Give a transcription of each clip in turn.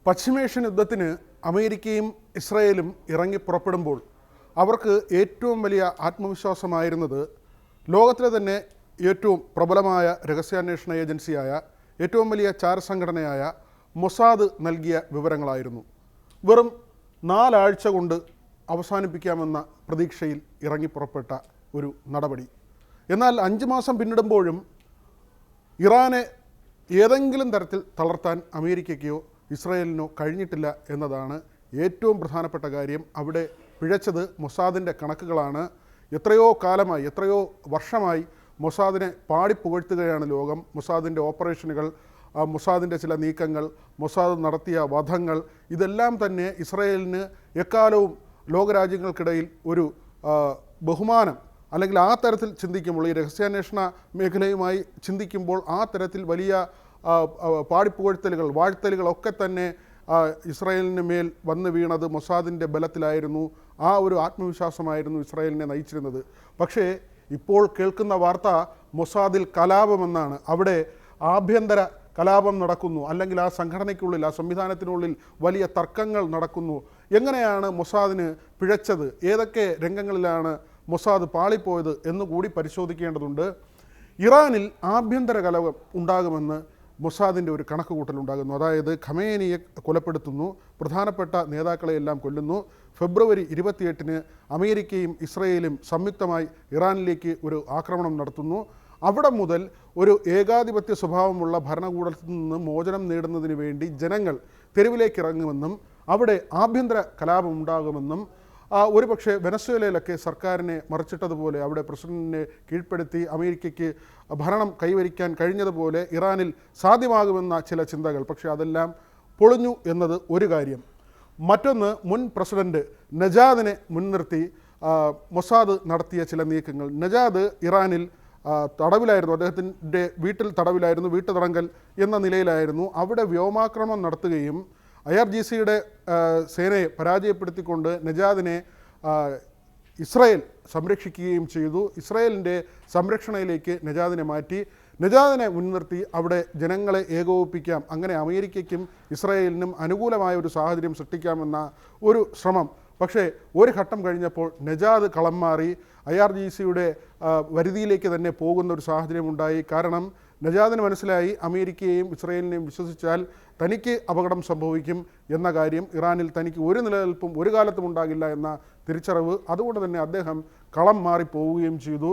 പശ്ചിമേഷ്യൻ യുദ്ധത്തിന് അമേരിക്കയും ഇസ്രായേലും ഇറങ്ങി പുറപ്പെടുമ്പോൾ അവർക്ക് ഏറ്റവും വലിയ ആത്മവിശ്വാസമായിരുന്നത് ലോകത്തിലെ തന്നെ ഏറ്റവും പ്രബലമായ രഹസ്യാന്വേഷണ ഏജൻസിയായ ഏറ്റവും വലിയ ചാരസംഘടനയായ മൊസാദ് നൽകിയ വിവരങ്ങളായിരുന്നു. വെറും 4 ആഴ്ച കൊണ്ട് അവസാനിപ്പിക്കാമെന്ന പ്രതീക്ഷയിൽ ഇറങ്ങിപ്പുറപ്പെട്ട ഒരു നടപടി. എന്നാൽ 5 മാസം പിന്നിടുമ്പോഴും ഇറാനെ ഏതെങ്കിലും തരത്തിൽ തളർത്താൻ അമേരിക്കയ്ക്കോ ഇസ്രായേലിനോ കഴിഞ്ഞിട്ടില്ല എന്നതാണ് ഏറ്റവും പ്രധാനപ്പെട്ട കാര്യം. അവിടെ പിഴച്ചത് മൊസാദിൻ്റെ കണക്കുകളാണ്. എത്രയോ കാലമായി, എത്രയോ വർഷമായി മൊസാദിനെ പാടിപ്പുകഴ്ത്തുകയാണ് ലോകം. മൊസാദിൻ്റെ ഓപ്പറേഷനുകൾ, മൊസാദിൻ്റെ ചില നീക്കങ്ങൾ, മൊസാദ് നടത്തിയ വധങ്ങൾ, ഇതെല്ലാം തന്നെ ഇസ്രായേലിന് എക്കാലവും ലോകരാജ്യങ്ങൾക്കിടയിൽ ഒരു ബഹുമാനം, അല്ലെങ്കിൽ ആ തരത്തിൽ ചിന്തിക്കുമ്പോൾ, ഈ രഹസ്യാന്വേഷണ മേഖലയുമായി ചിന്തിക്കുമ്പോൾ ആ തരത്തിൽ വലിയ പാടിപ്പുകഴ്ത്തലുകൾ, വാഴ്ത്തലുകളൊക്കെ തന്നെ ഇസ്രായേലിന് മേൽ വന്നു വീണത് മൊസാദിൻ്റെ ബലത്തിലായിരുന്നു. ആ ഒരു ആത്മവിശ്വാസമായിരുന്നു ഇസ്രായേലിനെ നയിച്ചിരുന്നത്. പക്ഷേ ഇപ്പോൾ കേൾക്കുന്ന വാർത്ത മൊസാദിൽ കലാപമെന്നാണ്. അവിടെ ആഭ്യന്തര കലാപം നടക്കുന്നു, അല്ലെങ്കിൽ ആ സംഘടനയ്ക്കുള്ളിൽ, ആ സംവിധാനത്തിനുള്ളിൽ വലിയ തർക്കങ്ങൾ നടക്കുന്നു. എങ്ങനെയാണ് മൊസാദിന് പിഴച്ചത്, ഏതൊക്കെ രംഗങ്ങളിലാണ് മൊസാദ് പാളിപ്പോയത് എന്നുകൂടി പരിശോധിക്കേണ്ടതുണ്ട്. ഇറാനിൽ ആഭ്യന്തര കലഹം ഉണ്ടാകുമെന്ന് മൊസാദിൻ്റെ ഒരു കണക്കുകൂട്ടലുണ്ടാകുന്നു. അതായത് ഖമേനിയെ കൊലപ്പെടുത്തുന്നു, പ്രധാനപ്പെട്ട നേതാക്കളെയെല്ലാം കൊല്ലുന്നു. ഫെബ്രുവരി 28-ന് അമേരിക്കയും ഇസ്രയേലും സംയുക്തമായി ഇറാനിലേക്ക് ഒരു ആക്രമണം നടത്തുന്നു. അവിടെ മുതൽ ഒരു ഏകാധിപത്യ സ്വഭാവമുള്ള ഭരണകൂടത്തിൽ നിന്ന് മോചനം നേടുന്നതിന് വേണ്ടി ജനങ്ങൾ തെരുവിലേക്ക് ഇറങ്ങുമെന്നും അവിടെ ആഭ്യന്തര കലാപം ഉണ്ടാകുമെന്നും, ഒരുപക്ഷെ വെനസ്വേലയിലൊക്കെ സർക്കാരിനെ മറിച്ചിട്ടതുപോലെ, അവിടെ പ്രസിഡന്റിനെ കീഴ്പ്പെടുത്തി അമേരിക്കയ്ക്ക് ഭരണം കൈവരിക്കാൻ കഴിഞ്ഞതുപോലെ ഇറാനിൽ സാധ്യമാകുമെന്ന ചില ചിന്തകൾ. പക്ഷേ അതെല്ലാം പൊളിഞ്ഞു എന്നത് ഒരു കാര്യം. മറ്റൊന്ന്, മുൻ പ്രസിഡന്റ് നജാദിനെ മുൻനിർത്തി മൊസാദ് നടത്തിയ ചില നീക്കങ്ങൾ. നജാദ് ഇറാനിൽ തടവിലായിരുന്നു, അദ്ദേഹത്തിൻ്റെ വീട്ടിൽ തടവിലായിരുന്നു, വീട്ടുതടങ്കൽ എന്ന നിലയിലായിരുന്നു. അവിടെ വ്യോമാക്രമണം നടത്തുകയും IRGCയുടെ സേനയെ പരാജയപ്പെടുത്തിക്കൊണ്ട് നജാദിനെ ഇസ്രായേൽ സംരക്ഷിക്കുകയും ചെയ്തു. ഇസ്രായേലിൻ്റെ സംരക്ഷണയിലേക്ക് നജാദിനെ മാറ്റി. നജാദിനെ മുൻനിർത്തി അവിടെ ജനങ്ങളെ ഏകോപിപ്പിക്കാം, അങ്ങനെ അമേരിക്കയ്ക്കും ഇസ്രായേലിനും അനുകൂലമായ ഒരു സാഹചര്യം സൃഷ്ടിക്കാമെന്ന ഒരു ശ്രമം. പക്ഷേ ഒരു ഘട്ടം കഴിഞ്ഞപ്പോൾ നജാദ് കളം മാറി IRGCയുടെ വരുതിയിലേക്ക് തന്നെ പോകുന്ന ഒരു സാഹചര്യം ഉണ്ടായി. കാരണം നജാദിന് മനസ്സിലായി, അമേരിക്കയെയും ഇസ്രായേലിനെയും വിശ്വസിച്ചാൽ തനിക്ക് അപകടം സംഭവിക്കും എന്ന കാര്യം, ഇറാനിൽ തനിക്ക് ഒരു നിലനിൽപ്പും ഒരു കാലത്തും ഉണ്ടാകില്ല എന്ന തിരിച്ചറിവ്. അതുകൊണ്ട് തന്നെ അദ്ദേഹം കളം മാറി പോവുകയും ചെയ്തു.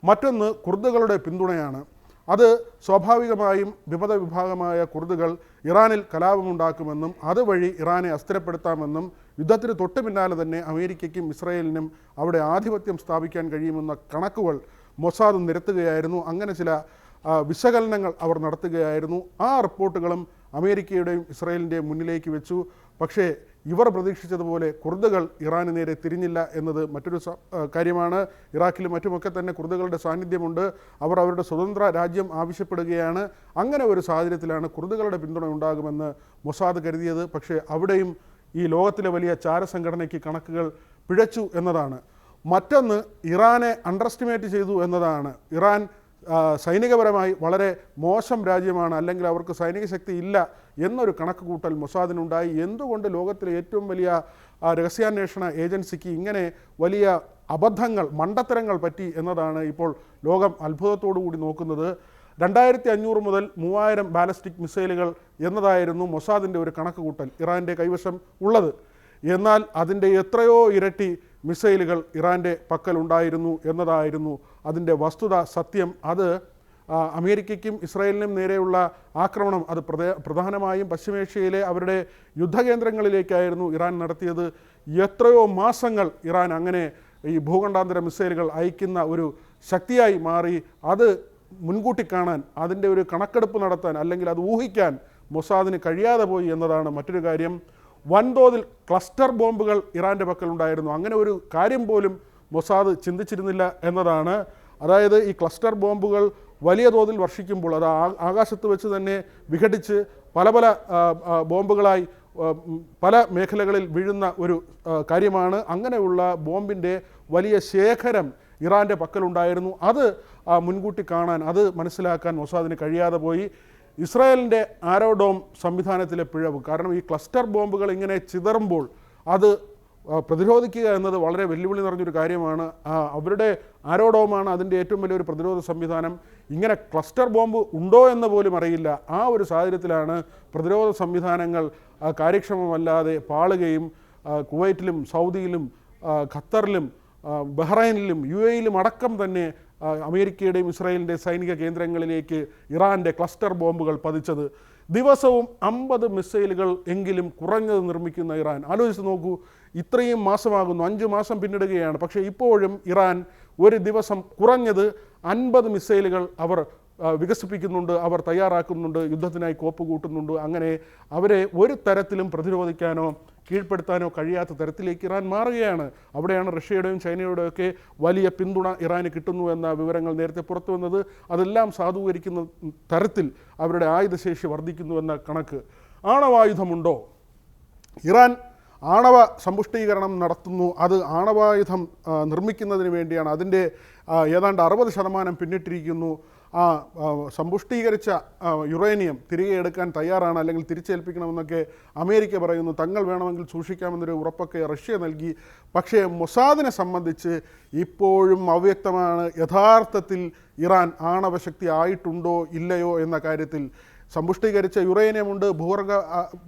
മറ്റൊന്ന്, കുർദുകളുടെ പിന്തുണയാണ്. അത് സ്വാഭാവികമായും വിമത വിഭാഗമായ കുർദുകൾ ഇറാനിൽ കലാപമുണ്ടാക്കുമെന്നും അതുവഴി ഇറാനെ അസ്ഥിരപ്പെടുത്താമെന്നും യുദ്ധത്തിന് തൊട്ട് പിന്നാലെ തന്നെ അമേരിക്കയ്ക്കും ഇസ്രായേലിനും അവിടെ ആധിപത്യം സ്ഥാപിക്കാൻ കഴിയുമെന്ന കണക്കുകൾ മൊസാദ് നിരത്തുകയായിരുന്നു. അങ്ങനെ ചില വിശകലനങ്ങൾ അവർ നടത്തുകയായിരുന്നു. ആ റിപ്പോർട്ടുകളും അമേരിക്കയുടെയും ഇസ്രായേലിൻ്റെയും മുന്നിലേക്ക് വെച്ചു. പക്ഷേ ഇവർ പ്രതീക്ഷിച്ചതുപോലെ കുർദുകൾ ഇറാന് നേരെ തിരിഞ്ഞില്ല എന്നത് മറ്റൊരു കാര്യമാണ്. ഇറാഖിലും മറ്റുമൊക്കെ തന്നെ കുർദുകളുടെ സാന്നിധ്യമുണ്ട്. അവർ അവരുടെ സ്വതന്ത്ര രാജ്യം ആവശ്യപ്പെടുകയാണ്. അങ്ങനെ ഒരു സാഹചര്യത്തിലാണ് കുർദുകളുടെ പിന്തുണ ഉണ്ടാകുമെന്ന് മൊസാദ് കരുതിയത്. പക്ഷേ അവിടെയും ഈ ലോകത്തിലെ വലിയ ചാരസംഘടനയ്ക്ക് കണക്കുകൾ പിഴച്ചു എന്നതാണ്. മറ്റൊന്ന്, ഇറാനെ അണ്ടർഎസ്റ്റിമേറ്റ് ചെയ്തു എന്നതാണ്. ഇറാൻ സൈനികപരമായി വളരെ മോശം രാജ്യമാണ്, അല്ലെങ്കിൽ അവർക്ക് സൈനിക ശക്തി ഇല്ല എന്നൊരു കണക്ക് കൂട്ടൽ മൊസാദിനുണ്ടായി. എന്തുകൊണ്ട് ലോകത്തിലെ ഏറ്റവും വലിയ രഹസ്യാന്വേഷണ ഏജൻസിക്ക് ഇങ്ങനെ വലിയ അബദ്ധങ്ങൾ, മണ്ടത്തരങ്ങൾ പറ്റി എന്നതാണ് ഇപ്പോൾ ലോകം അത്ഭുതത്തോടു കൂടി നോക്കുന്നത്. 2500 മുതൽ 3000 ബാലിസ്റ്റിക് മിസൈലുകൾ എന്നതായിരുന്നു മൊസാദിൻ്റെ ഒരു കണക്ക് കൂട്ടൽ ഇറാൻ്റെ കൈവശം ഉള്ളത്. എന്നാൽ അതിൻ്റെ എത്രയോ ഇരട്ടി മിസൈലുകൾ ഇറാൻ്റെ പക്കലുണ്ടായിരുന്നു എന്നതായിരുന്നു അതിൻ്റെ വസ്തുത, സത്യം. അത് അമേരിക്കയ്ക്കും ഇസ്രായേലിനും നേരെയുള്ള ആക്രമണം അത് പ്രധാനമായും പശ്ചിമേഷ്യയിലെ അവരുടെ യുദ്ധകേന്ദ്രങ്ങളിലേക്കായിരുന്നു ഇറാൻ നടത്തിയത്. എത്രയോ മാസങ്ങൾ ഇറാൻ അങ്ങനെ ഈ ഭൂഖണ്ഡാന്തര മിസൈലുകൾ അയക്കുന്ന ഒരു ശക്തിയായി മാറി. അത് മുൻകൂട്ടി കാണാൻ, അതിൻ്റെ ഒരു കണക്കെടുപ്പ് നടത്താൻ, അല്ലെങ്കിൽ അത് ഊഹിക്കാൻ മൊസാദിന് കഴിയാതെ പോയി എന്നതാണ് മറ്റൊരു കാര്യം. വൻതോതിൽ ക്ലസ്റ്റർ ബോംബുകൾ ഇറാൻ്റെ പക്കലുണ്ടായിരുന്നു. അങ്ങനെ ഒരു കാര്യം പോലും മൊസാദ് ചിന്തിച്ചിരുന്നില്ല എന്നതാണ്. അതായത് ഈ ക്ലസ്റ്റർ ബോംബുകൾ വലിയ തോതിൽ വർഷിക്കുമ്പോൾ അത് ആകാശത്ത് വെച്ച് തന്നെ വിഘടിച്ച് പല പല ബോംബുകളായി പല മേഖലകളിൽ വീഴുന്ന ഒരു കാര്യമാണ്. അങ്ങനെയുള്ള ബോംബിൻ്റെ വലിയ ശേഖരം ഇറാൻ്റെ പക്കലുണ്ടായിരുന്നു. അത് മുൻകൂട്ടി കാണാൻ, അത് മനസ്സിലാക്കാൻ മൊസാദിന് കഴിയാതെ പോയി. ഇസ്രായേലിൻ്റെ ആരോഡോം സംവിധാനത്തിലെ പിഴവ്. കാരണം ഈ ക്ലസ്റ്റർ ബോംബുകൾ ഇങ്ങനെ ചിതറുമ്പോൾ അത് പ്രതിരോധിക്കുക എന്നത് വളരെ വെല്ലുവിളി നിറഞ്ഞൊരു കാര്യമാണ്. അവരുടെ ആരോഡോമാണ് അതിൻ്റെ ഏറ്റവും വലിയൊരു പ്രതിരോധ സംവിധാനം. ഇങ്ങനെ ക്ലസ്റ്റർ ബോംബ് ഉണ്ടോ എന്ന് പോലും അറിയില്ല. ആ ഒരു സാഹചര്യത്തിലാണ് പ്രതിരോധ സംവിധാനങ്ങൾ കാര്യക്ഷമമല്ലാതെ പാളുകയും കുവൈറ്റിലും സൗദിയിലും ഖത്തറിലും ബഹ്റൈനിലും UAE-യിലും അടക്കം തന്നെ അമേരിക്കയുടെയും ഇസ്രായേലിൻ്റെയും സൈനിക കേന്ദ്രങ്ങളിലേക്ക് ഇറാൻ്റെ ക്ലസ്റ്റർ ബോംബുകൾ പതിച്ചത്. ദിവസവും 50 മിസൈലുകൾ എങ്കിലും കുറഞ്ഞത് നിർമ്മിക്കുന്ന ഇറാൻ. ആലോചിച്ച് നോക്കൂ, ഇത്രയും മാസമാകുന്നു, 5 മാസം പിന്നിടുകയാണ്. പക്ഷേ ഇപ്പോഴും ഇറാൻ ഒരു ദിവസം കുറഞ്ഞത് 50 മിസൈലുകൾ അവർ വികസിപ്പിക്കുന്നുണ്ട്, അവർ തയ്യാറാക്കുന്നുണ്ട്, യുദ്ധത്തിനായി കോപ്പ് കൂട്ടുന്നുണ്ട്. അങ്ങനെ അവരെ ഒരു തരത്തിലും പ്രതിരോധിക്കാനോ കീഴ്പ്പെടുത്താനോ കഴിയാത്ത തരത്തിലേക്ക് ഇറാൻ മാറുകയാണ്. അവിടെയാണ് റഷ്യയുടെയും ചൈനയുടെയും ഒക്കെ വലിയ പിന്തുണ ഇറാന് കിട്ടുന്നു എന്ന വിവരങ്ങൾ നേരത്തെ പുറത്തു വന്നത്. അതെല്ലാം സാധൂകരിക്കുന്ന തരത്തിൽ അവരുടെ ആയുധശേഷി വർദ്ധിക്കുന്നുവെന്ന കണക്ക്. ആണവായുധമുണ്ടോ? ഇറാൻ ആണവ സമ്പുഷ്ടീകരണം നടത്തുന്നു. അത് ആണവായുധം നിർമ്മിക്കുന്നതിന് വേണ്ടിയാണ്. അതിൻ്റെ ഏതാണ്ട് 60% പിന്നിട്ടിരിക്കുന്നു. സമ്പുഷ്ടീകരിച്ച യുറേനിയം തിരികെ എടുക്കാൻ തയ്യാറാണ്, അല്ലെങ്കിൽ തിരിച്ചേൽപ്പിക്കണമെന്നൊക്കെ അമേരിക്ക പറയുന്നു. തങ്ങൾ വേണമെങ്കിൽ സൂക്ഷിക്കാമെന്നൊരു ഉറപ്പൊക്കെ റഷ്യ നൽകി. പക്ഷേ മൊസാദിനെ സംബന്ധിച്ച് ഇപ്പോഴും അവ്യക്തമാണ് യഥാർത്ഥത്തിൽ ഇറാൻ ആണവശക്തി ആയിട്ടുണ്ടോ ഇല്ലയോ എന്ന കാര്യത്തിൽ. സമ്പുഷ്ടീകരിച്ച യുറേനിയമുണ്ട്,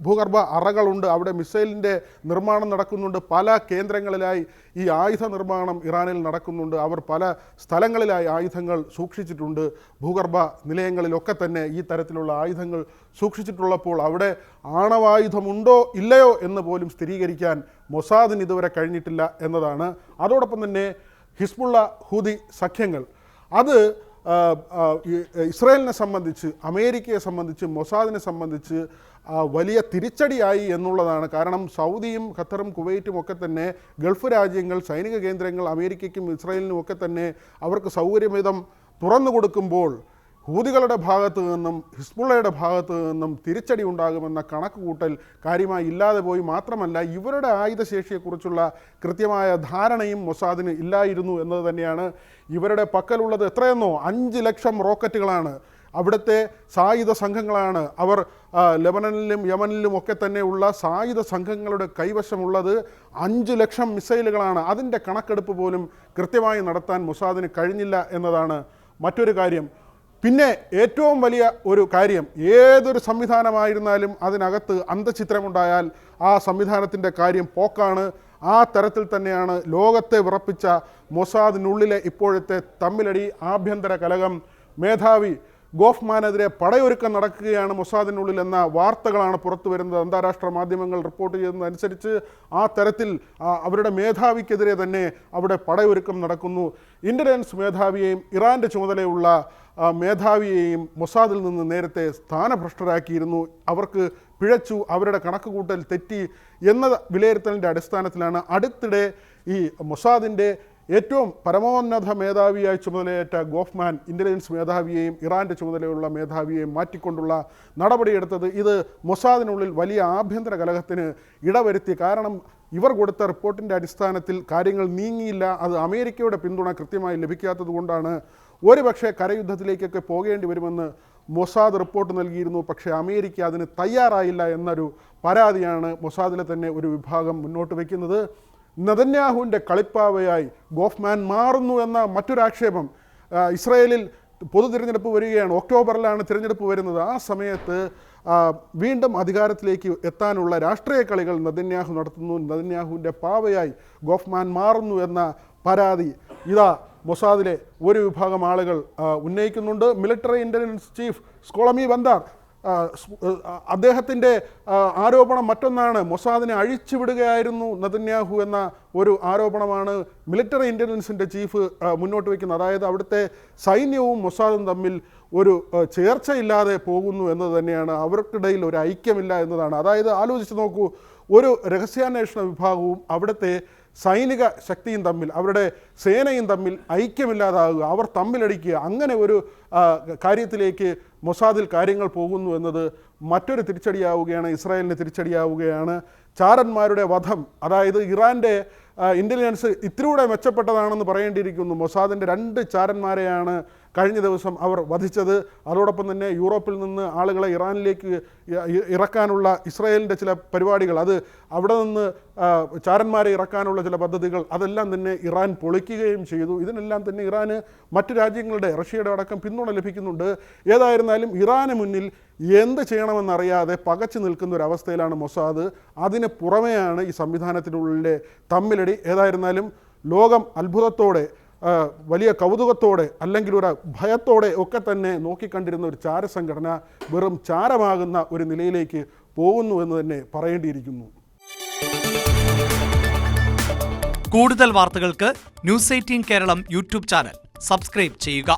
ഭൂഗർഭ അറകളുണ്ട്, അവിടെ മിസൈലിൻ്റെ നിർമ്മാണം നടക്കുന്നുണ്ട്. പല കേന്ദ്രങ്ങളിലായി ഈ ആയുധ നിർമ്മാണം ഇറാനിൽ നടക്കുന്നുണ്ട്. അവർ പല സ്ഥലങ്ങളിലായി ആയുധങ്ങൾ സൂക്ഷിച്ചിട്ടുണ്ട്. ഭൂഗർഭ നിലയങ്ങളിലൊക്കെ തന്നെ ഈ തരത്തിലുള്ള ആയുധങ്ങൾ സൂക്ഷിച്ചിട്ടുള്ളപ്പോൾ അവിടെ ആണവായുധമുണ്ടോ ഇല്ലയോ എന്ന് പോലും സ്ഥിരീകരിക്കാൻ മൊസാദിന് ഇതുവരെ കഴിഞ്ഞിട്ടില്ല എന്നതാണ്. അതോടൊപ്പം തന്നെ ഹിസ്ബുള്ള ഹൂതി സഖ്യങ്ങൾ, അത് ഇസ്രായേലിനെ സംബന്ധിച്ച്, അമേരിക്കയെ സംബന്ധിച്ച്, മൊസാദിനെ സംബന്ധിച്ച് വലിയ തിരിച്ചടിയായി എന്നുള്ളതാണ്. കാരണം സൗദിയും ഖത്തറും കുവൈറ്റും ഒക്കെ തന്നെ ഗൾഫ് രാജ്യങ്ങൾ സൈനിക കേന്ദ്രങ്ങൾ അമേരിക്കയ്ക്കും ഇസ്രായേലിനും ഒക്കെ തന്നെ അവർക്ക് സൗകര്യമിതം തുറന്നു കൊടുക്കുമ്പോൾ ഹൂതികളുടെ ഭാഗത്തു നിന്നും ഹിസ്ബുള്ളയുടെ ഭാഗത്തു നിന്നും തിരിച്ചടി ഉണ്ടാകുമെന്ന കണക്ക് കൂട്ടൽ കാര്യമായി ഇല്ലാതെ പോയി. മാത്രമല്ല, ഇവരുടെ ആയുധശേഷിയെക്കുറിച്ചുള്ള കൃത്യമായ ധാരണയും മൊസാദിന് ഇല്ലായിരുന്നു എന്നത് തന്നെയാണ്. ഇവരുടെ പക്കലുള്ളത് എത്രയെന്നോ 5 ലക്ഷം റോക്കറ്റുകളാണ്. അവിടുത്തെ സായുധ സംഘങ്ങളാണ്. അവർ ലെബനനിലും യമനിലും ഒക്കെ തന്നെയുള്ള സായുധ സംഘങ്ങളുടെ കൈവശമുള്ളത് 5 ലക്ഷം മിസൈലുകളാണ്. അതിൻ്റെ കണക്കെടുപ്പ് പോലും കൃത്യമായി നടത്താൻ മൊസാദിന് കഴിഞ്ഞില്ല എന്നതാണ് മറ്റൊരു കാര്യം. പിന്നെ ഏറ്റവും വലിയ ഒരു കാര്യം, ഏതൊരു സംവിധാനമായിരുന്നാലും അതിനകത്ത് അന്തഃഛിദ്രമുണ്ടായാൽ ആ സംവിധാനത്തിൻ്റെ കാര്യം പോക്കാണ്. ആ തരത്തിൽ തന്നെയാണ് ലോകത്തെ വിറപ്പിച്ച മൊസാദിനുള്ളിലെ ഇപ്പോഴത്തെ തമ്മിലടി, ആഭ്യന്തര കലഹം. മേധാവി ഗോഫ്മാനെതിരെ പടയൊരുക്കം നടക്കുകയാണ് മൊസാദിനുള്ളിൽ എന്ന വാർത്തകളാണ് പുറത്തു വരുന്നത്. അന്താരാഷ്ട്ര മാധ്യമങ്ങൾ റിപ്പോർട്ട് ചെയ്യുന്നതനുസരിച്ച് ആ തരത്തിൽ അവരുടെ മേധാവിക്കെതിരെ തന്നെ അവിടെ പടയൊരുക്കം നടക്കുന്നു. ഇൻ്റലിജൻസ് മേധാവിയെയും ഇറാൻ്റെ ചുമതലയുള്ള മേധാവിയെയും മൊസാദിൽ നിന്ന് നേരത്തെ സ്ഥാനഭ്രഷ്ടരാക്കിയിരുന്നു. അവർക്ക് പിഴച്ചു, അവരുടെ കണക്കുകൂട്ടൽ തെറ്റി എന്ന വിലയിരുത്തലിൻ്റെ അടിസ്ഥാനത്തിലാണ് അടുത്തിടെ ഈ മൊസാദിൻ്റെ ഏറ്റവും പരമോന്നത മേധാവിയായി ചുമതലയേറ്റ ഗോഫ്മാൻ ഇൻ്റലിജൻസ് മേധാവിയെയും ഇറാൻ്റെ ചുമതലയുള്ള മേധാവിയെയും മാറ്റിക്കൊണ്ടുള്ള നടപടിയെടുത്തത്. ഇത് മൊസാദിനുള്ളിൽ വലിയ ആഭ്യന്തര കലഹത്തിന് ഇടവരുത്തി. കാരണം ഇവർ കൊടുത്ത റിപ്പോർട്ടിൻ്റെ അടിസ്ഥാനത്തിൽ കാര്യങ്ങൾ നീങ്ങിയില്ല. അത് അമേരിക്കയുടെ പിന്തുണ കൃത്യമായി ലഭിക്കാത്തത് കൊണ്ടാണ്. ഒരുപക്ഷെ കരയുദ്ധത്തിലേക്കൊക്കെ പോകേണ്ടി വരുമെന്ന് മൊസാദ് റിപ്പോർട്ട് നൽകിയിരുന്നു. പക്ഷേ അമേരിക്ക അതിന് തയ്യാറായില്ല എന്നൊരു പരാതിയാണ് മൊസാദിലെ തന്നെ ഒരു വിഭാഗം മുന്നോട്ട് വയ്ക്കുന്നത്. നെതന്യാഹുവിൻ്റെ കളിപ്പാവയായി ഗോഫ്മാൻ മാറുന്നു എന്ന മറ്റൊരാക്ഷേപം. ഇസ്രായേലിൽ പൊതു തിരഞ്ഞെടുപ്പ് വരികയാണ്, ഒക്ടോബറിലാണ് തിരഞ്ഞെടുപ്പ് വരുന്നത്. ആ സമയത്ത് വീണ്ടും അധികാരത്തിലേക്ക് എത്താനുള്ള രാഷ്ട്രീയ കളികൾ നെതന്യാഹു നടത്തുന്നു. നെതന്യാഹുവിൻ്റെ പാവയായി ഗോഫ്മാൻ മാറുന്നു എന്ന പരാതി ഇതാ മൊസാദിലെ ഒരു വിഭാഗം ആളുകൾ ഉന്നയിക്കുന്നുണ്ട്. മിലിറ്ററി ഇൻ്റലിജൻസ് ചീഫ് സ്കോളമി ബന്ദാർ, അദ്ദേഹത്തിൻ്റെ ആരോപണം മറ്റൊന്നാണ്. മൊസാദിനെ അഴിച്ചുവിടുകയായിരുന്നു നെതന്യാഹു എന്ന ഒരു ആരോപണമാണ് മിലിറ്ററി ഇൻ്റലിജൻസിൻ്റെ ചീഫ് മുന്നോട്ട് വയ്ക്കുന്നത്. അതായത് അവിടുത്തെ സൈന്യവും മൊസാദും തമ്മിൽ ഒരു ചേർച്ചയില്ലാതെ പോകുന്നു എന്നത് തന്നെയാണ്. അവർക്കിടയിൽ ഒരു ഐക്യമില്ല എന്നതാണ്. അതായത് ആലോചിച്ച് നോക്കൂ, ഒരു രഹസ്യാന്വേഷണ വിഭാഗവും അവിടുത്തെ സൈനിക ശക്തിയും തമ്മിൽ, അവരുടെ സേനയും തമ്മിൽ ഐക്യമില്ലാതാകുക, അവർ തമ്മിലടിക്കുക, അങ്ങനെ ഒരു കാര്യത്തിലേക്ക് മൊസാദിൽ കാര്യങ്ങൾ പോകുന്നു എന്നത് മറ്റൊരു തിരിച്ചടിയാവുകയാണ്, ഇസ്രായേലിന് തിരിച്ചടിയാവുകയാണ്. ചാരന്മാരുടെ വധം, അതായത് ഇറാൻ്റെ ഇൻ്റലിജൻസ് ഇത്തിലൂടെ മെച്ചപ്പെട്ടതാണെന്ന് പറയേണ്ടിയിരിക്കുന്നു. മൊസാദിൻ്റെ 2 ചാരന്മാരെയാണ് കഴിഞ്ഞ ദിവസം അവർ വധിച്ചത്. അതോടൊപ്പം തന്നെ യൂറോപ്പിൽ നിന്ന് ആളുകളെ ഇറാനിലേക്ക് ഇറക്കാനുള്ള ഇസ്രായേലിൻ്റെ ചില പരിപാടികൾ, അത് അവിടെ നിന്ന് ചാരന്മാരെ ഇറക്കാനുള്ള ചില പദ്ധതികൾ, അതെല്ലാം തന്നെ ഇറാൻ പൊളിക്കുകയും ചെയ്തു. ഇതിനെല്ലാം തന്നെ ഇറാന് മറ്റു രാജ്യങ്ങളുടെ, റഷ്യയുടെ അടക്കം പിന്തുണ ലഭിക്കുന്നുണ്ട്. ഏതായിരുന്നാലും ഇറാന് മുന്നിൽ എന്ത് ചെയ്യണമെന്നറിയാതെ പകച്ചു നിൽക്കുന്ന ഒരു അവസ്ഥയിലാണ് മൊസാദ്. അതിന് പുറമെയാണ് ഈ സംവിധാനത്തിനുള്ളിലെ തമ്മിലടി. ഏതായിരുന്നാലും ലോകം അത്ഭുതത്തോടെ, വലിയ കൗതുകത്തോടെ, അല്ലെങ്കിൽ ഒരു ഭയത്തോടെ ഒക്കെ തന്നെ നോക്കിക്കണ്ടിരുന്ന ഒരു ചാരസംഘടന വെറും ചാരമാകുന്ന ഒരു നിലയിലേക്ക് പോകുന്നു എന്ന് തന്നെ പറയേണ്ടിയിരിക്കുന്നു. കൂടുതൽ വാർത്തകൾക്ക് news 18 Keralam YouTube channel subscribe ചെയ്യുക.